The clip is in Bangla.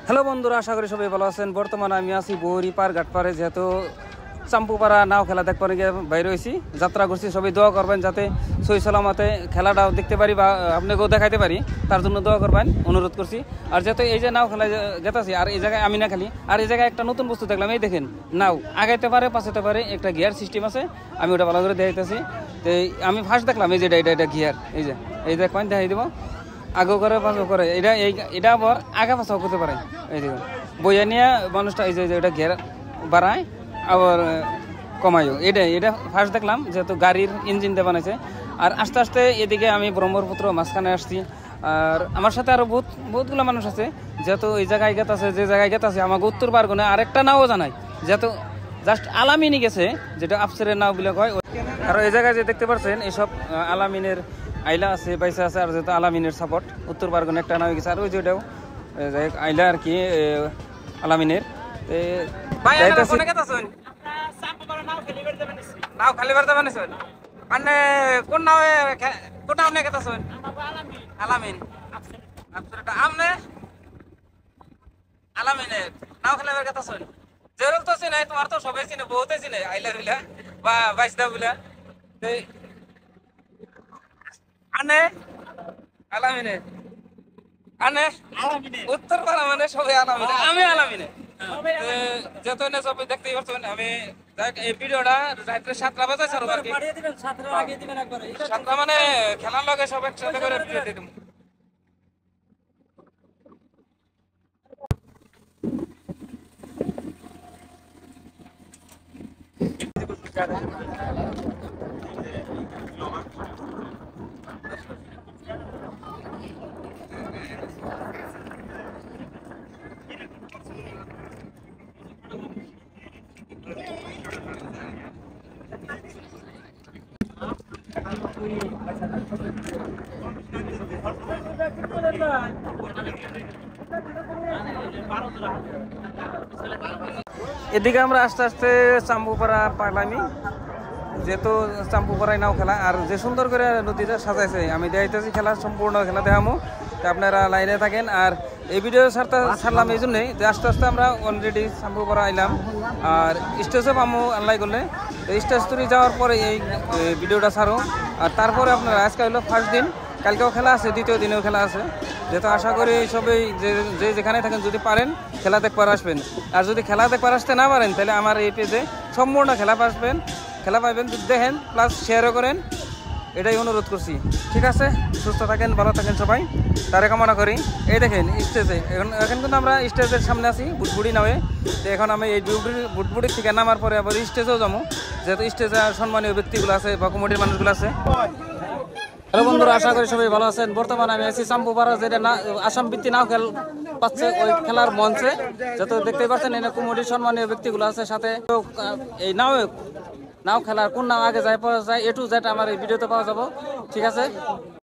হ্যালো বন্ধুরা, আশা করি সবাই ভালো আছেন। বর্তমানে আমি আছি বৌরিপার ঘাটপাড়ে, যেহেতু চাম্পুপাড়া নাও খেলা দেখবার গিয়ে বাইরে হয়েছি, যাত্রা করছি। সবাই দোয়া করবেন যাতে সহি সালামতে খেলাটাও দেখতে পারি বা আপনাকেও দেখাইতে পারি, তার জন্য দোয়া করবেন অনুরোধ করছি। আর যেহেতু এই যে নাও খেলা গেতাছি, আর এই জায়গায় আমি না খালি, আর এই জায়গায় একটা নতুন বস্তু দেখলাম। এই দেখেন, নাও আগাইতে পারে পাশাতে পারে, একটা গিয়ার সিস্টেম আছে। আমি ওটা ভালো করে দেখাইতেছি। তো আমি ফার্স্ট দেখলাম এই যে এটা গিয়ার, এই দেখবেন দেখাই দেবো। আগেও করে পাশও করে, এটা আবার আগা পাশাও করতে পারে। এই দেখুন বইয়া নিয়ে মানুষটা এই যে এটা ঘের বাড়ায় আবার কমায়ও। এটা ফার্স্ট দেখলাম, যেহেতু গাড়ির ইঞ্জিন দিয়ে বানাইছে। আর আস্তে আস্তে এদিকে আমি ব্রহ্মপুত্র মাঝখানে আসছি, আর আমার সাথে আরও বহুতগুলো মানুষ আছে। যেহেতু এই জায়গায় গেতাছে, যে জায়গায় গেতাছে আমাকে উত্তর পারগনে আরেকটা নাও জানাই, যেহেতু জাস্ট আলামিনই গেছে, যেটা আফসেরের নাও বলে কয়। আর এই জায়গায় যে দেখতে পাচ্ছেন এইসব আলামিনের আইলা আছে, বাইসা আছে। আর যেহেতু আলামিনের সাপোর্ট উত্তর পারগনে একটা নাও গেছে, আর ওই যেটাও আইলা আর কি আলামিনের। নাও খালি বেড়াতে বানিয়েছেন মানে কোন নামে, কোন নাম নিয়ে গেতেছেন? আলামিন। আমনে আলামিনের নাও খেলে বের গেতেছেন। জেরুল তো চিনে, তোমার তো সবাই চিনে, বহুতে চিনে আইলা বিলা বা বাইসদা বিলা। আনে আলামিনে, আনে উত্তর পাড়া মানে সবাই আলামিনে, আমি আলামিনে। যেহেতু সবাই দেখতেই পাচ্ছেন, আমি এই ভিডিওটা রাত্রে 7টা বাজে ছাড়ব আর কি। 7টা মানে খেলার লগে সব একসাথে করে দিয়ে দিলাম। এদিকে আমরা আস্তে আস্তে চাম্পুপাড়া পাইলামি, যেহেতু চাম্পুপাড়ায় নাও খেলা। আর যে সুন্দর করে নদীটা সাজাইছে, আমি দেখাইতেছি খেলা, সম্পূর্ণ খেলা দেখামো, আপনারা লাইনে থাকেন। আর এই ভিডিও ছাড়লাম এই জন্যই যে আস্তে আস্তে আমরা অলরেডি চাম্পুপাড়া আইলাম, আর স্টেজও পামো আল্লাহ করলে। স্টেজ তুলে যাওয়ার পরে এই ভিডিওটা ছাড়ো। আর তারপরে আপনারা, আজকে হলো ফার্স্ট দিন, কালকেও খেলা আছে, দ্বিতীয় দিনেও খেলা আছে। যেহেতু আশা করি সবাই যে যেখানে থাকেন যদি পারেন খেলা দেখবার আসবেন। আর যদি খেলা দেখবার আসতে না পারেন, তাহলে আমার এই পেজে সম্পূর্ণ খেলা পাবেন, দেখেন, প্লাস শেয়ারও করেন, এটাই অনুরোধ করছি। ঠিক আছে, সুস্থ থাকেন, ভালো থাকেন সবাই, তারে কামনা করি। এই দেখেন স্টেজে, এখন কিন্তু আমরা স্টেজের সামনে আছি বুটবুড়ি নামে। তো এখন আমি এই বুটবুড়ির থেকে নামার পরে আবার স্টেজেও যাবো, যেহেতু স্টেজে সম্মানীয় ব্যক্তিগুলো আছে বা কমিটির মানুষগুলো আছে। হ্যালো বন্ধুরা, আশা করি সবাই ভালো আছেন। বর্তমানে আমি আছি চাম্পুপাড়া, যেটা আসাম ভিত্তি নাও খেল পাচ্ছে ওই খেলার মঞ্চে। যেহেতু দেখতেই পাচ্ছেন এখানে কমিটির সম্মানীয় ব্যক্তিগুলো আছে সাথে। এই নাও খেলার কোন নাম আগে যায় পাওয়া যায়, A to Z আমার এই ভিডিওতে পাওয়া যাবো। ঠিক আছে।